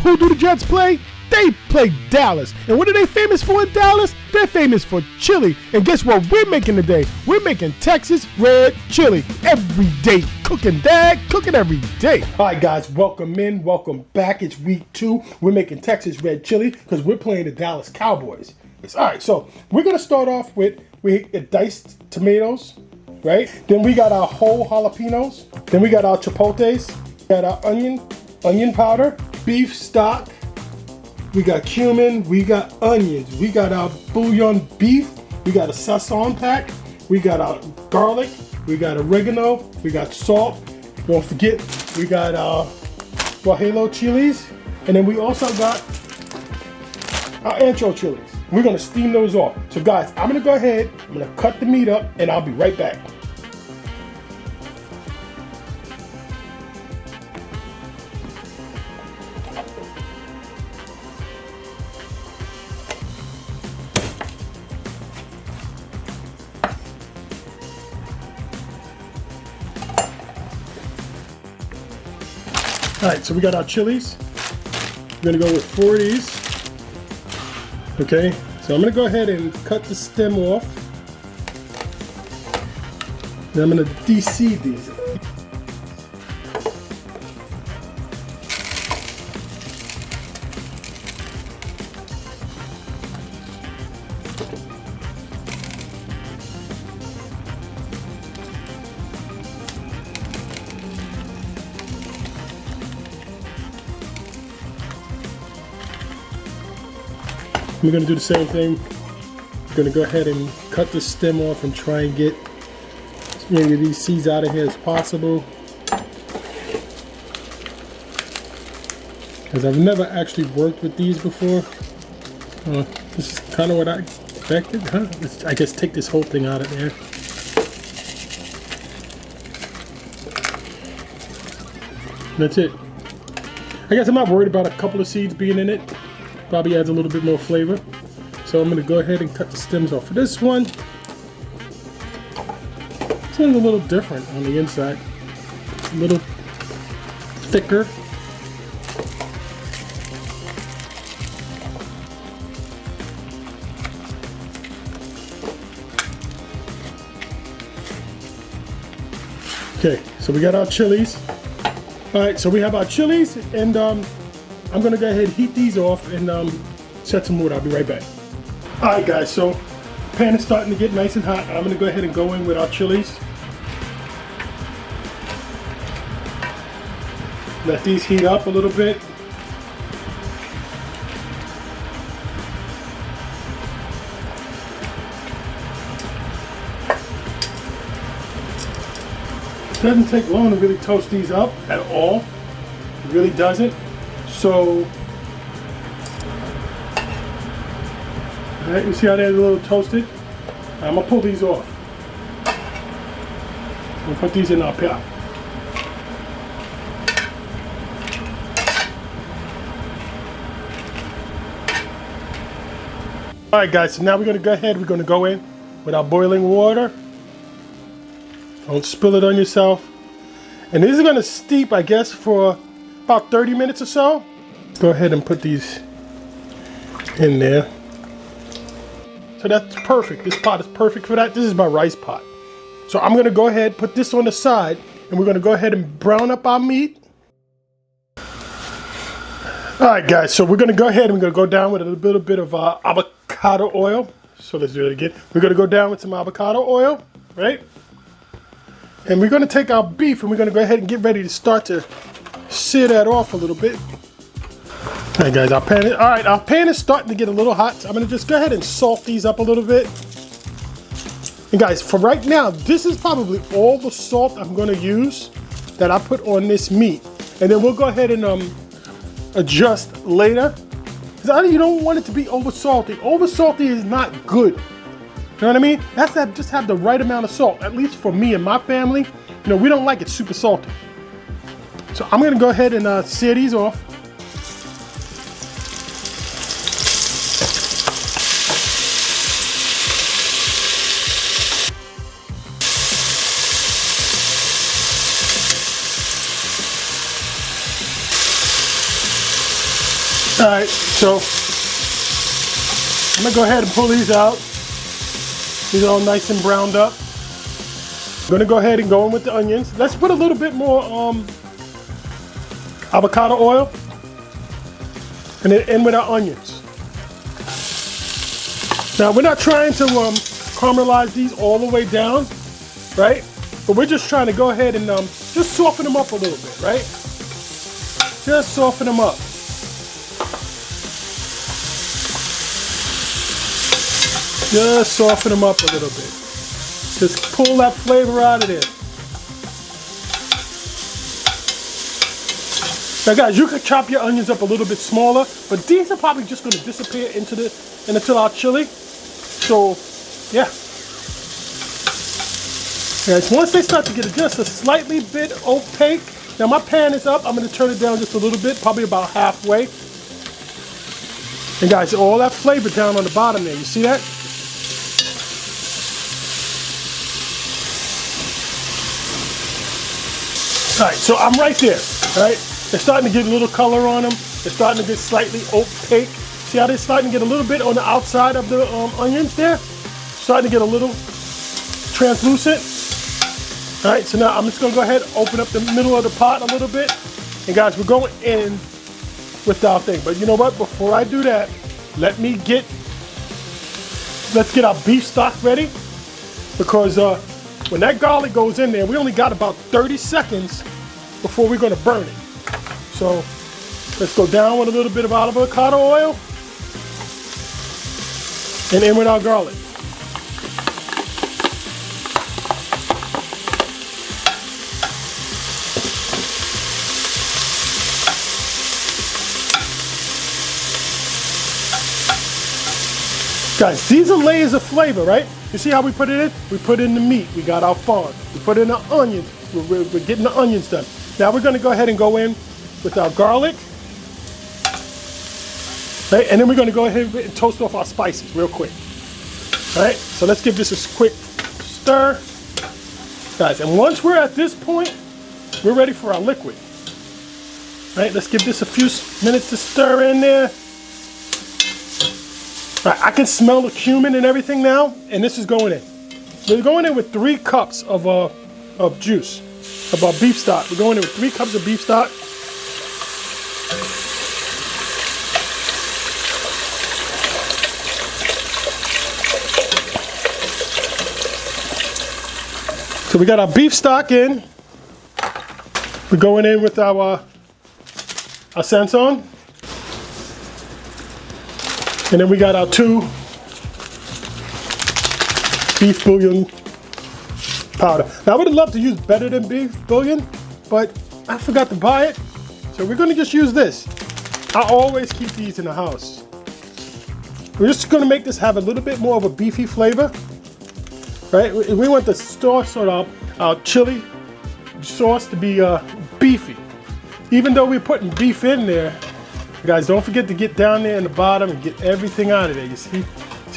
Who do the Jets play? They play Dallas. And what are they famous for in Dallas? They're famous for chili. And guess what we're making today? We're making Texas red chili. Every day. Cooking, Dad. Cooking every day. All right, guys. Welcome in. Welcome back. It's week 2. We're making Texas red chili because we're playing the Dallas Cowboys. All right, so we're going to start off with diced tomatoes, right? Then we got our whole jalapenos. Then we got our chipotles. We got our onion powder, beef stock. We got cumin, we got onions, we got our bouillon beef, we got a Sazon pack, we got our garlic, we got oregano, we got salt. Don't forget, we got our guajillo chilies, and then we also got our ancho chilies. We're gonna steam those off. So guys, I'm gonna go ahead, I'm gonna cut the meat up, and I'll be right back. All right, so we got our chilies. We're gonna go with 4 of these. Okay, so I'm gonna go ahead and cut the stem off. Then I'm gonna de-seed these. We're going to do the same thing. We're going to go ahead and cut the stem off and try and get as many of these seeds out of here as possible. Because I've never actually worked with these before. This is kind of what I expected, huh? I guess take this whole thing out of there. That's it. I guess I'm not worried about a couple of seeds being in it. Probably adds a little bit more flavor. So I'm going to go ahead and cut the stems off for this one. This one's a little different on the inside. It's a little thicker. Okay, so we got our chilies. All right, so we have our chilies, and I'm gonna go ahead and heat these off and set some wood. I'll be right back. All right, guys, so the pan is starting to get nice and hot. I'm gonna go ahead and go in with our chilies. Let these heat up a little bit. It doesn't take long to really toast these up at all. It really doesn't. So, all right, you see how they're a little toasted? I'm gonna pull these off. We'll put these in our pot. All right, guys, so now we're gonna go ahead, we're gonna go in with our boiling water. Don't spill it on yourself. And these are gonna steep, I guess, for about 30 minutes or so. Go ahead and put these in there. So that's perfect. This pot is perfect for that. This is my rice pot. So I'm gonna go ahead, put this on the side, and we're gonna go ahead and brown up our meat. All right, guys, so we're gonna go ahead and we're gonna go down with a little bit of avocado oil. So let's do it again. We're gonna go down with some avocado oil, right? And we're gonna take our beef and we're gonna go ahead and get ready to start to sear that off a little bit. All right, guys, our pan is starting to get a little hot. So I'm gonna just go ahead and salt these up a little bit. And guys, for right now, this is probably all the salt I'm gonna use that I put on this meat. And then we'll go ahead and adjust later. Because you don't want it to be over salty. Over salty is not good. You know what I mean? That's to just have the right amount of salt. At least for me and my family, you know, we don't like it super salty. So I'm gonna go ahead and sear these off. All right, so I'm gonna go ahead and pull these out. These are all nice and browned up. I'm gonna go ahead and go in with the onions. Let's put a little bit more avocado oil and then in with our onions. Now we're not trying to caramelize these all the way down, right? But we're just trying to go ahead and just soften them up a little bit, right? Just soften them up. Just soften them up a little bit. Just pull that flavor out of there. Now guys, you could chop your onions up a little bit smaller, but these are probably just going to disappear into our chili. So, yeah. Guys, once they start to get just a slightly bit opaque, now my pan is up. I'm going to turn it down just a little bit, probably about halfway. And guys, all that flavor down on the bottom there, you see that? All right, so I'm right there, all right? They're starting to get a little color on them. They're starting to get slightly opaque. See how they're starting to get a little bit on the outside of the onions there? Starting to get a little translucent. All right, so now I'm just gonna go ahead and open up the middle of the pot a little bit. And guys, we're going in with our thing. But you know what, before I do that, let's get our beef stock ready. Because when that garlic goes in there, we only got about 30 seconds before we're gonna burn it. So let's go down with a little bit of avocado oil and in with our garlic. Guys, these are layers of flavor, right? You see how we put it in? We put in the meat, we got our fond, we put in the onions, we're getting the onions done. Now we're gonna go ahead and go in with our garlic, right? And then we're gonna go ahead and toast off our spices real quick. All right, so let's give this a quick stir. Guys, and once we're at this point, we're ready for our liquid. All right, let's give this a few minutes to stir in there. All right, I can smell the cumin and everything now, and this is going in. We're going in with 3 cups of juice, of our beef stock. We're going in with 3 cups of beef stock. So we got our beef stock in. We're going in with our Sazon. And then we got our 2 beef bouillon powder. Now I would have loved to use better than beef bouillon, but I forgot to buy it. So we're gonna just use this. I always keep these in the house. We're just gonna make this have a little bit more of a beefy flavor, right? We want the sauce or our chili sauce to be beefy. Even though we're putting beef in there, guys, don't forget to get down there in the bottom and get everything out of there. You see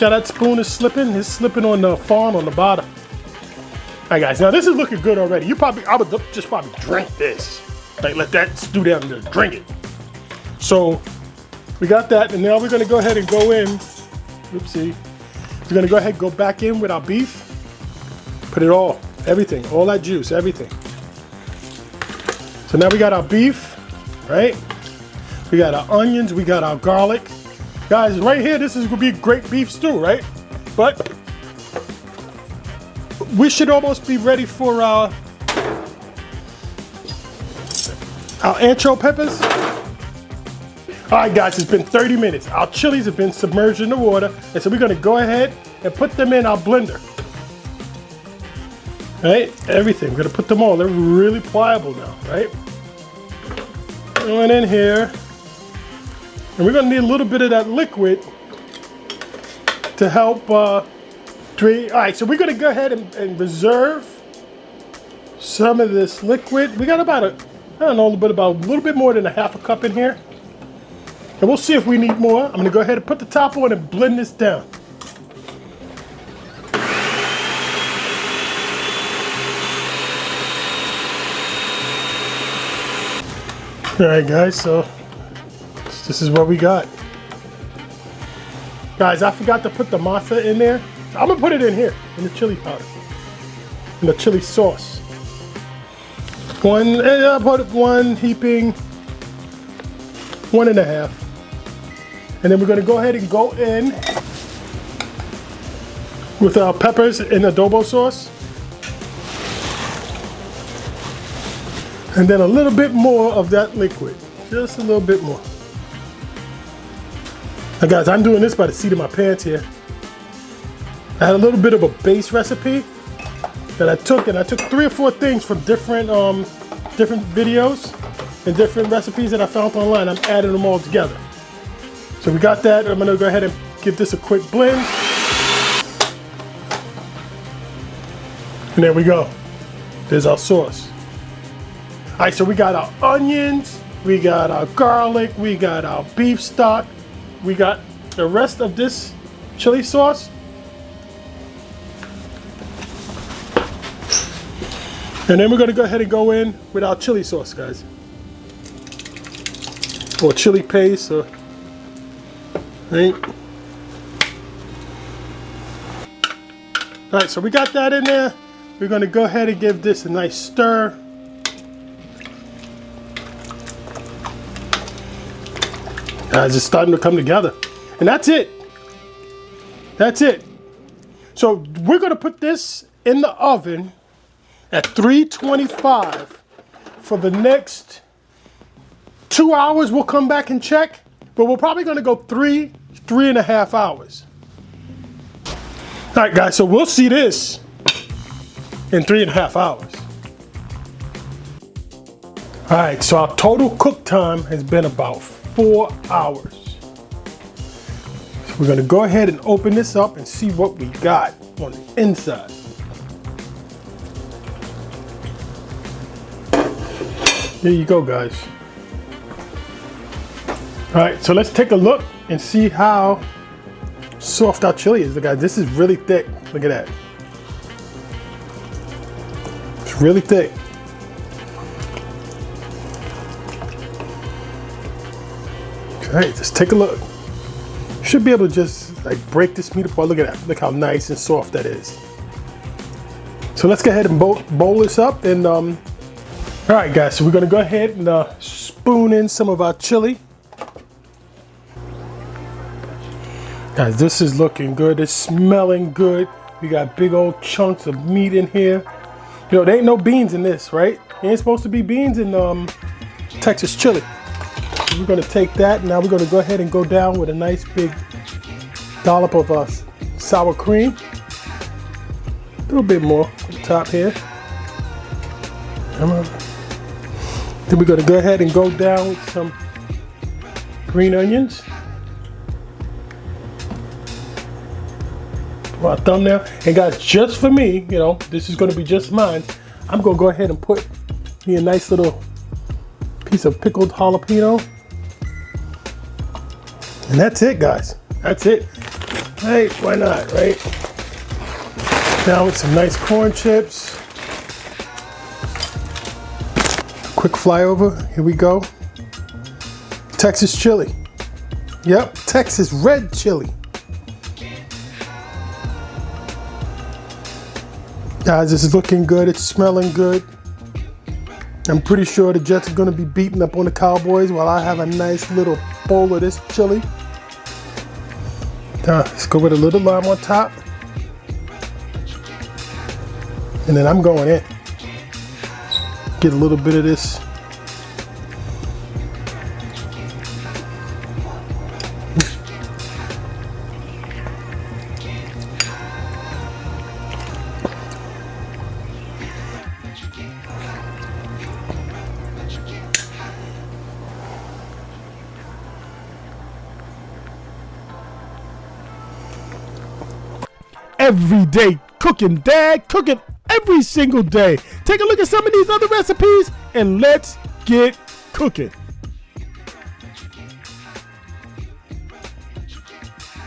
how that spoon is slipping? It's slipping on the farm on the bottom. All right, guys, now this is looking good already. I would just probably drink this. Like, let that stew down and just drink it. So we got that, and now we're gonna go ahead and go in. Oopsie. We're gonna go ahead and go back in with our beef. Put it all, everything, all that juice, everything. So now we got our beef, right? We got our onions, we got our garlic. Guys, right here, this is gonna be a great beef stew, right? But we should almost be ready for our ancho peppers. All right, guys, it's been 30 minutes. Our chilies have been submerged in the water, and so we're gonna go ahead and put them in our blender. Right, everything, we're gonna put them all. They're really pliable now, right? Going in here. And we're gonna need a little bit of that liquid to help create. All right, so we're gonna go ahead and reserve some of this liquid. We got about a little bit more than a half a cup in here. And we'll see if we need more. I'm gonna go ahead and put the top on and blend this down. All right, guys, so let's This is what we got. Guys, I forgot to put the masa in there. I'm gonna put it in here, in the chili powder, in the chili sauce. I put one heaping, 1.5. And then we're gonna go ahead and go in with our peppers and adobo sauce. And then a little bit more of that liquid, just a little bit more. Now guys, I'm doing this by the seat of my pants here. I had a little bit of a base recipe that I took, and I took 3 or 4 things from different videos and different recipes that I found online. I'm adding them all together. So we got that. I'm gonna go ahead and give this a quick blend. And there we go. There's our sauce. All right, so we got our onions, we got our garlic, we got our beef stock, we got the rest of this chili sauce. And then we're gonna go ahead and go in with our chili sauce, guys. Or chili paste, or, right? All right, so we got that in there. We're gonna go ahead and give this a nice stir. Guys, it's starting to come together. And that's it. That's it. So we're gonna put this in the oven at 325 for the next 2 hours. We'll come back and check, but we're probably gonna go 3.5 hours. All right, guys, so we'll see this in 3.5 hours. All right, so our total cook time has been about 4 hours. So we're gonna go ahead and open this up and see what we got on the inside. There you go, guys. All right, so let's take a look and see how soft our chili is. Look, guys, this is really thick. Look at that. It's really thick. Okay, let's take a look. You should be able to just like break this meat apart. Look at that. Look how nice and soft that is. So let's go ahead and bowl this up. And all right, guys, so we're gonna go ahead and spoon in some of our chili. Guys, this is looking good. It's smelling good. We got big old chunks of meat in here. You know, there ain't no beans in this, right? There ain't supposed to be beans in Texas chili. So we're gonna take that. Now we're gonna go ahead and go down with a nice big dollop of sour cream. A little bit more on the top here. Come on. Then we're gonna go ahead and go down with some green onions. Our thumbnail. And guys, just for me, you know, this is gonna be just mine. I'm gonna go ahead and put me a nice little piece of pickled jalapeno. And that's it, guys. That's it. Hey, why not, right? Now with some nice corn chips. Quick flyover, here we go. Texas chili. Yep, Texas red chili. Guys, this is looking good. It's smelling good. I'm pretty sure the Jets are going to be beating up on the Cowboys while I have a nice little bowl of this chili. Let's go with a little lime on top. And then I'm going in. Get a little bit of this. Every day cooking, Dad, cooking every single day. Take a look at some of these other recipes and let's get cooking.